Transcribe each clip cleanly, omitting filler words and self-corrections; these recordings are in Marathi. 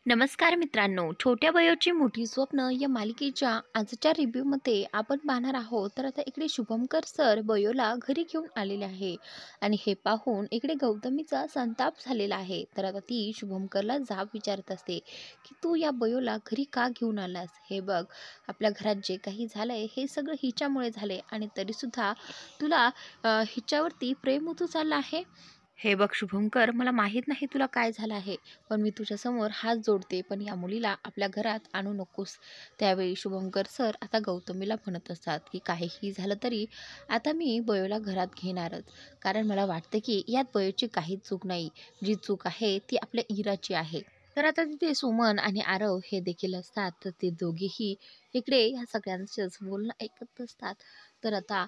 नमस्कार मित्रांनो, छोट्या वयोची मोठी स्वप्न या मालिकेच्या आजच्या रिव्ह्यूमध्ये आपण पाहणार आहोत. तर आता इकडे शुभंकर सर बयोला घरी घेऊन आलेले आहे आणि हे पाहून इकडे गौतमीचा संताप झालेला आहे. तर आता ती शुभंकरला जाब विचारत असते की तू या बयोला घरी का घेऊन आलास? हे बघ, आपल्या घरात जे काही झालंय हे सगळं हिच्यामुळे झाले आणि तरीसुद्धा तुला हिच्यावरती प्रेम उतू चाललं आहे. हे बघ शुभंकर, मला माहीत नाही तुला काय झालं आहे, पण मी तुझ्यासमोर हात जोडते, पण या मुलीला आपल्या घरात आणू नकोस. त्यावेळी शुभंकर सर आता गौतमीला म्हणत असतात की काहीही झालं तरी आता मी बयोला घरात घेणारच, कारण मला वाटतं की यात बयोची काहीच चूक नाही. जी चूक आहे ती आपल्या इराची आहे. तर आता तिथे सुमन आणि आरव हे देखील असतात. तर ते दोघेही इकडे ह्या सगळ्यांचंच बोलणं ऐकत असतात. तर आता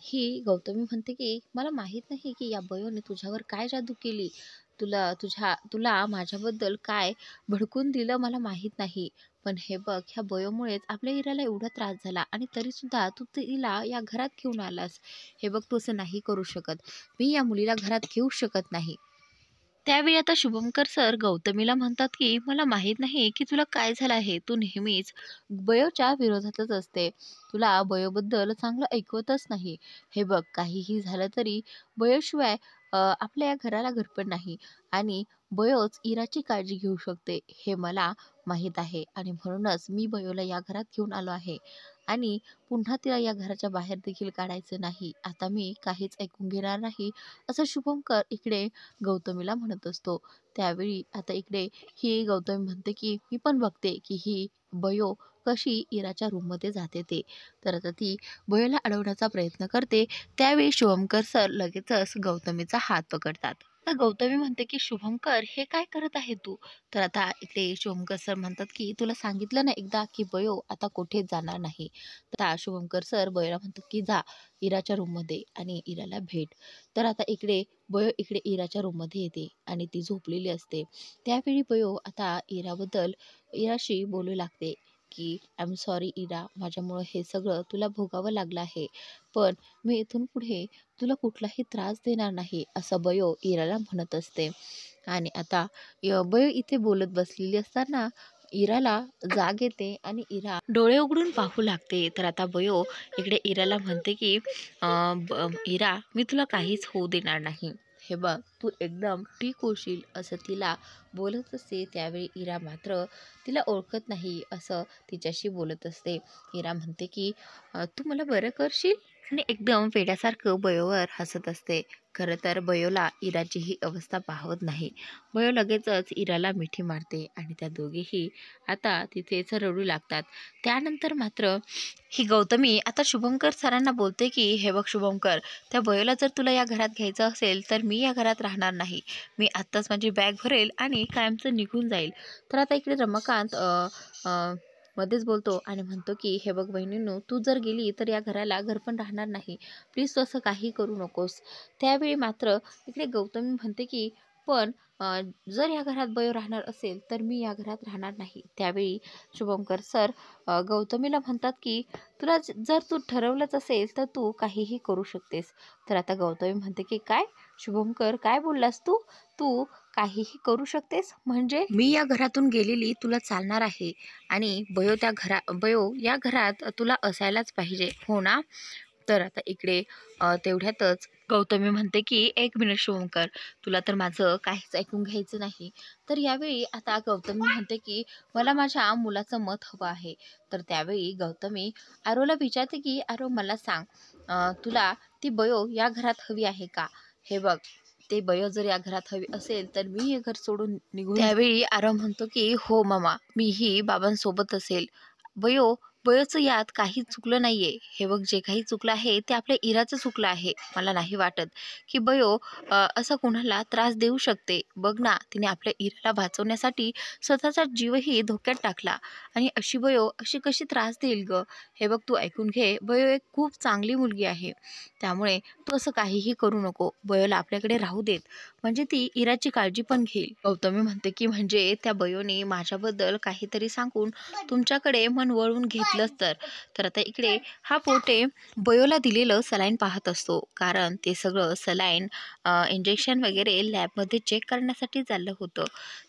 ही गौतमी म्हणते की मला माहीत नाही की या बयोने तुझ्यावर काय जादू केली, तुला माझ्याबद्दल काय भडकून दिलं मला माहीत नाही. पण हे बघ, ह्या बयोमुळेच आपल्या इराला एवढा त्रास झाला आणि तरीसुद्धा तू तिला या घरात घेऊन आलास. हे बघ, तू असं नाही करू शकत. मी या मुलीला घरात घेऊ शकत नाही. त्यावेळी आता शुभंकर सर गौतमीला म्हणतात की मला माहीत नाही की तुला काय झालं आहे. तू नेहमीच बयोच्या विरोधातच असते. तुला बयोबद्दल चांगलं ऐकवतच नाही. हे बघ, काहीही झालं तरी बयोशिवाय आपल्या या घराला घरपण नाही आणि बयोच इराची काळजी घेऊ शकते हे मला माहीत आहे आणि म्हणूनच मी बयोला या घरात घेऊन आलो आहे आणि पुन्हा तिला या घराच्या बाहेर देखील काढायचं नाही. आता मी काहीच ऐकून घेणार नाही, असं शुभंकर इकडे गौतमीला म्हणत असतो. त्यावेळी आता इकडे ही गौतमी म्हणते की मी पण बघते की ही बयो कशी इराच्या रूममध्ये जाते ते. तर आता ती बयोला अडवण्याचा प्रयत्न करते. त्यावेळी शुभंकर सर लगेचच गौतमीचा हात पकडतात. तर गौतमी म्हणते की शुभंकर, हे काय करत आहे तू? तर आता इकडे शुभंकर सर म्हणतात की तुला सांगितलं ना एकदा की बयो आता कुठेच जाणार नाही. तर आता शुभंकर सर बयोला म्हणतात की जा इराच्या रूममध्ये आणि इराला भेट. तर आता इकडे बयो इकडे इराच्या रूममध्ये येते आणि ती झोपलेली असते. त्यावेळी बयो आता इराशी बोलू लागते की आय एम सॉरी इरा, माझ्यामुळं हे सगळं तुला भोगावं लागलं आहे, पण मी इथून पुढे तुला कुठलाही त्रास देणार नाही, असं बयो इराला म्हणत असते. आणि आता बयो इथे बोलत बसलेली असताना इराला जाग येते आणि इरा डोळे उघडून पाहू लागते. तर आता बयो इकडे इराला म्हणते की इरा, मी तुला काहीच होऊ देणार नाही. हे बघ, तू एकदम ठीक होशील, असं तिला बोलत असते. त्यावेळी इरा मात्र तिला ओळखत नाही असं तिच्याशी बोलत असते. इरा म्हणते की तू मला बरं करशील, आणि एकदम वेड्यासारखं बयोवर हसत असते. खरं तर बयोला इराची ही अवस्था पाहत नाही. बयो लगेचच इराला मिठी मारते आणि त्या दोघेही आता तिथेच रडू लागतात. त्यानंतर मात्र ही गौतमी आता शुभंकर सरांना बोलते की हे बघ शुभंकर, त्या बयोला जर तुला या घरात घ्यायचं असेल तर मी या घरात राहणार नाही. मी आत्ताच माझी बॅग भरेल आणि कायमचं निघून जाईल. तर आता इकडे रमाकांत मध्येच बोलतो आणि म्हणतो की हे बघ बहिणींनो, तू जर गेली तर या घराला घर पण राहणार नाही. प्लीज तू असं काही करू नकोस. त्यावेळी मात्र इकडे गौतमी म्हणते की पण जर या घरात बयो राहणार असेल तर मी या घरात राहणार नाही. त्यावेळी शुभंकर सर गौतमीला म्हणतात की जर तू ठरवलंच असेल तर तू काहीही करू शकतेस. तर आता गौतमी म्हणते की काय शुभंकर, काय बोललास तू? तू काहीही करू शकतेस म्हणजे? मी या घरातून गेलेली तुला चालणार आहे आणि बयो या घरात तुला असायलाच पाहिजे, हो ना? तर आता इकडे तेवढ्यातच गौतमी म्हणते की एक मिनिट शुभंकर, तुला तर माझं काहीच ऐकून घ्यायचं नाही. तर यावेळी आता गौतमी म्हणते की मला माझ्या मुलाचं मत हवं आहे. तर त्यावेळी गौतमी आरोला विचारते की आरो मला सांग, तुला ती बयो या घरात हवी आहे का? हे बघ, ते बयो जर या घरात हवी असेल तर मी हे घर सोडून निघून. त्यावेळी आरव म्हणतो की हो मामा, मीही बाबांसोबत असेल. बयोचं यात काही चुकलं नाहीये. हे बघ, जे काही चुकलं आहे ते आपल्या इराचं चुकलं आहे. मला नाही वाटत की बयो असा कुणाला त्रास देऊ शकते. बघ ना, तिने आपल्या इराला वाचवण्यासाठी स्वतःचा जीवही धोक्यात टाकला आणि अशी बयो अशी कशी त्रास देईल ग? हे बघ, तू ऐकून घे, बयो एक खूप चांगली मुलगी आहे, त्यामुळे तू असं काहीही करू नको. बयोला आपल्याकडे राहू देत, म्हणजे ती इराची काळजी पण घेईल. गौतमी म्हणते की म्हणजे त्या बयोने माझ्याबद्दल काहीतरी सांगून तुमच्याकडे मन वळवून घेतलं बघितलंच तर आता इकडे हा पोटे बयोला दिलेलं सलाईन पाहत असतो, कारण ते सगळं सलाईन इंजेक्शन वगैरे लॅबमध्ये चेक करण्यासाठी चाललं होतं.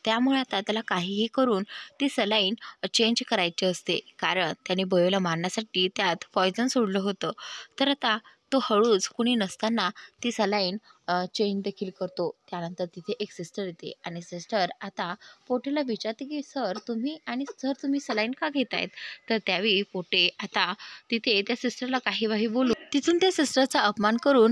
त्यामुळे आता त्याला काहीही करून ती सलाईन चेंज करायची असते, कारण त्याने बयोला मारण्यासाठी त्यात पॉयझन सोडलं होतं. तर आता तो हळूच कुणी नसताना ती सलाईन चेंज देखील करतो. त्यानंतर तिथे एक सिस्टर येते आणि सिस्टर आता पोटेला विचारते की सर तुम्ही सलाईन का घेतायत. तर त्यावेळी पोटे आता तिथे त्या सिस्टरला काही बोलून तिथून त्या सिस्टरचा अपमान करून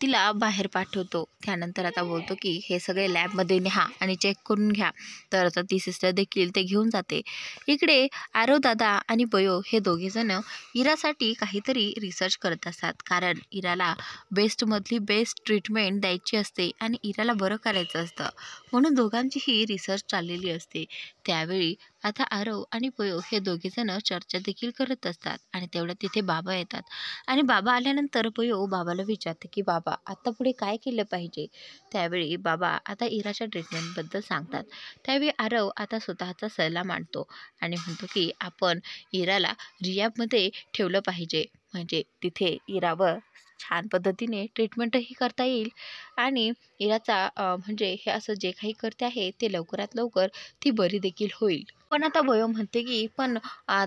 तिला बाहेर पाठवतो. त्यानंतर आता बोलतो की हे सगळे लॅबमध्ये न्या आणि चेक करून घ्या. तर आता ती सिस्टर देखील ते घेऊन जाते. इकडे आरव दादा आणि बयो हे दोघेजण इरासाठी काहीतरी रिसर्च करत असतात, कारण इराला बेस्टमधली बेस्ट ट्रीटमेंट द्यायची असते आणि इराला बरं करायचं असतं, म्हणून दोघांचीही रिसर्च चाललेली असते. त्यावेळी आता आरव आणि बयो हे दोघेजण चर्चा देखील करत असतात आणि तेवढ्यात तिथे बाबा येतात आणि बाबा आल्यानंतर बयो बाबाला विचारते की बाबा आता पुढे काय केलं पाहिजे. त्यावेळी बाबा आता इराच्या ट्रीटमेंटबद्दल सांगतात. त्यावेळी आरव आता स्वतःचा सल्ला मांडतो आणि म्हणतो की आपण इराला रिहॅबमध्ये ठेवलं पाहिजे, म्हणजे तिथे इरावर छान पद्धतीने ट्रीटमेंटही करता येईल आणि इराचा म्हणजे हे असं जे काही करते आहे ते लवकरात लवकर ती बरी देखील होईल. पण आता बयो म्हणते की पण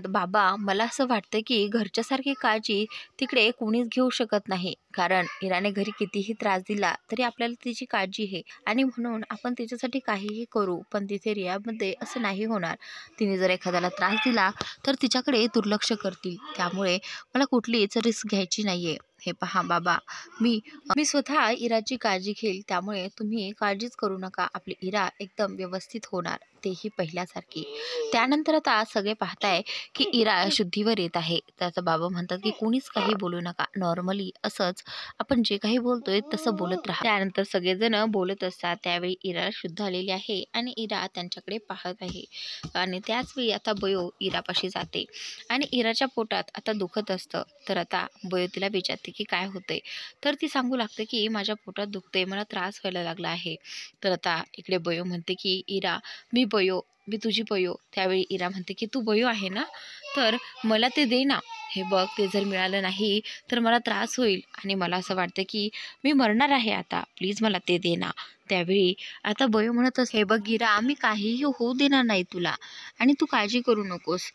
बाबा मला असं वाटतं की घरच्यासारखी काळजी तिकडे कोणीच घेऊ शकत नाही, कारण इराने घरी कितीही त्रास दिला तरी आपल्याला तिची काळजी आहे आणि म्हणून आपण तिच्यासाठी काहीही करू, पण तिथे रिहॅबमध्ये असं नाही होणार. तिने जर एखाद्याला त्रास दिला तर तिच्याकडे दुर्लक्ष करतील, त्यामुळे मला कुठलीच रिस्क घ्यायची नाहीये. हे पहा बाबा, मी मी स्वतः इराची काळजी घेईल, त्यामुळे तुम्ही काळजीच करू नका. आपली इरा एकदम व्यवस्थित होणार, तेही पहिल्यासारखी. त्यानंतर आता सगळे पाहताय की इरा शुद्धीवर येत आहे. तर आता बाबा म्हणतात की कोणीच काही बोलू नका, नॉर्मली असंच आपण जे काही बोलतोय तसं बोलत राहा. त्यानंतर सगळेजण बोलत असतात. त्यावेळी इरा शुद्ध आलेली आहे आणि इरा त्यांच्याकडे पाहत आहे आणि त्याचवेळी आता बयो इरापाशी जाते आणि इराच्या पोटात आता दुखत असतं. तर आता बयो तिला विचारते की काय होतंय. तर ती सांगू लागते की माझ्या पोटात दुखते, मला त्रास व्हायला लागला आहे. तर आता इकडे बयो म्हणते की इरा मी तुझी बयो. त्यावेळी इरा म्हणते की तू बयो आहे ना, तर मला ते दे ना. हे बघ, ते जर मिळालं नाही तर मला त्रास होईल आणि मला असं वाटतं की मी मरणार आहे आता, प्लीज मला ते दे ना. त्यावेळी आता बयो म्हणत हे बघ इरा, मी काहीही होऊ देणार नाही तुला आणि तू काळजी करू नकोस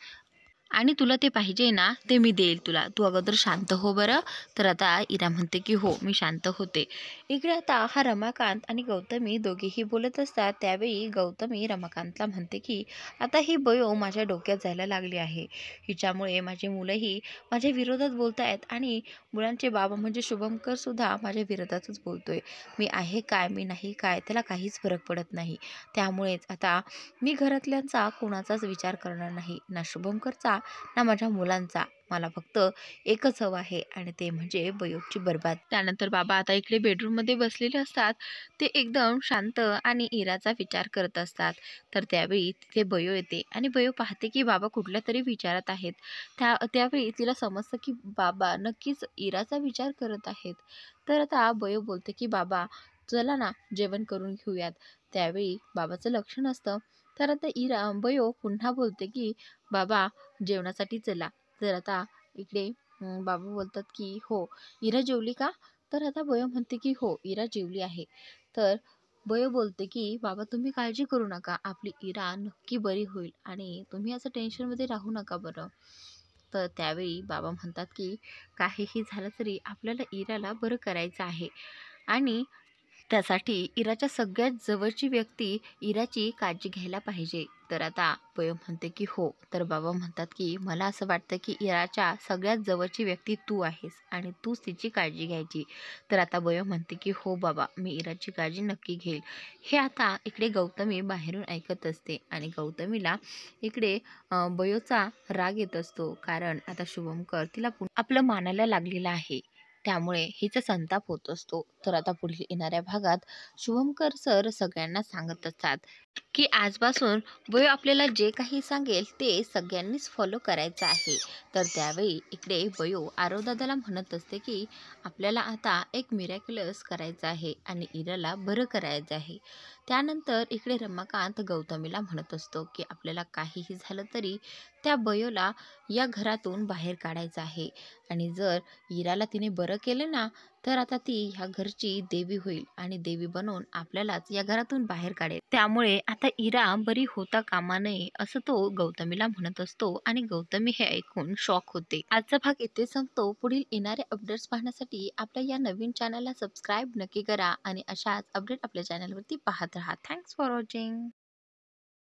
आणि तुला ते पाहिजे ना ते मी देईल तुला, तू अगोदर शांत हो बरं. तर आता इरा म्हणते की हो मी शांत होते. इकडे आता हा रमाकांत आणि गौतमी दोघेही बोलत असतात. त्यावेळी गौतमी रमाकांतला म्हणते की आता ही बयो माझ्या डोक्यात जायला लागली आहे, हिच्यामुळे माझी मुलंही माझ्या विरोधात बोलत आहेत आणि मुलांचे बाबा म्हणजे शुभंकर सुद्धा माझ्या विरोधातच बोलतोय. मी आहे काय मी नाही काय त्याला काहीच फरक पडत नाही. त्यामुळेच आता मी घरातल्यांचा कोणाचाच विचार करणार नाही, ना शुभंकरचा ना माझ्या मुलांचा. मला फक्त एकच हवं आहे आणि ते म्हणजे बयोची बरबाद. त्यानंतर बाबा आता इकडे बेडरूममध्ये बसलेले असतात. ते एकदम शांत आणि इराचा विचार करत असतात. तर त्यावेळी तिथे बयो येते आणि बयो पाहते की बाबा कुठल्या तरी विचारात आहेत. त्यावेळी तिला समजतं की बाबा नक्कीच इराचा विचार करत आहेत. तर आता बयो बोलते की बाबा चला ना जेवण करून घेऊयात. त्यावेळी बाबाचं लक्ष नसतं. तर आता बयो पुन्हा बोलते की बाबा जेवणासाठी चला. तर आता इकडे बाबा बोलतात की हो इरा जेवली का. तर आता बयो म्हणते की हो इरा जेवली आहे. तर बयो बोलते की बाबा तुम्ही काळजी करू नका, आपली इरा नक्की बरी होईल आणि तुम्ही असं टेन्शनमध्ये राहू नका बरं. तर त्यावेळी बाबा म्हणतात की काहीही झालं तरी आपल्याला इराला बरं करायचं आहे आणि त्यासाठी इराच्या सगळ्यात जवळची व्यक्ती इराची काळजी घ्यायला पाहिजे. तर आता बयो म्हणते की हो. तर बाबा म्हणतात की मला असं वाटतं की इराच्या सगळ्यात जवळची व्यक्ती तू आहेस आणि तूच तिची काळजी घ्यायची. तर आता बयो म्हणते की हो बाबा मी इराची काळजी नक्की घेईल. हे आता इकडे गौतमी बाहेरून ऐकत असते आणि गौतमीला इकडे बयोचा राग येत असतो, कारण आता शुभंकर तिला आपलं मानायला लागलेलं आहे, त्यामुळे हिचा संताप होत असतो. तर आता पुढील येणाऱ्या भागात शुभंकर सर सगळ्यांना सांगत असतात की आजपासून बयो आपल्याला जे काही सांगेल ते सगळ्यांनीच फॉलो करायचं आहे. तर त्यावेळी इकडे बयो आरवदादाला म्हणत असते की आपल्याला आता एक मिरॅक्युलस करायचं आहे आणि इराला बरं करायचं आहे. त्यानंतर इकडे रमाकांत गौतमीला म्हणत असतो की आपल्याला काहीही झालं तरी त्या बयोला या घरातून बाहेर काढायचं आहे आणि जर इराला तिने बरं केलं ना, तर आता ती ह्या घरची देवी होईल आणि देवी बनवून आपल्यालाच या घरातून बाहेर काढेल. त्यामुळे आता इरा बरी होता कामा नये असं तो गौतमीला म्हणत असतो आणि गौतमी हे ऐकून शॉक होते. आजचा भाग इथे संपतो. पुढील येणारे अपडेट्स पाहण्यासाठी आपल्या या नवीन चॅनलला सबस्क्राईब नक्की करा आणि अशाच अपडेट आपल्या चॅनलवरती पाहत राहा. Thanks for watching.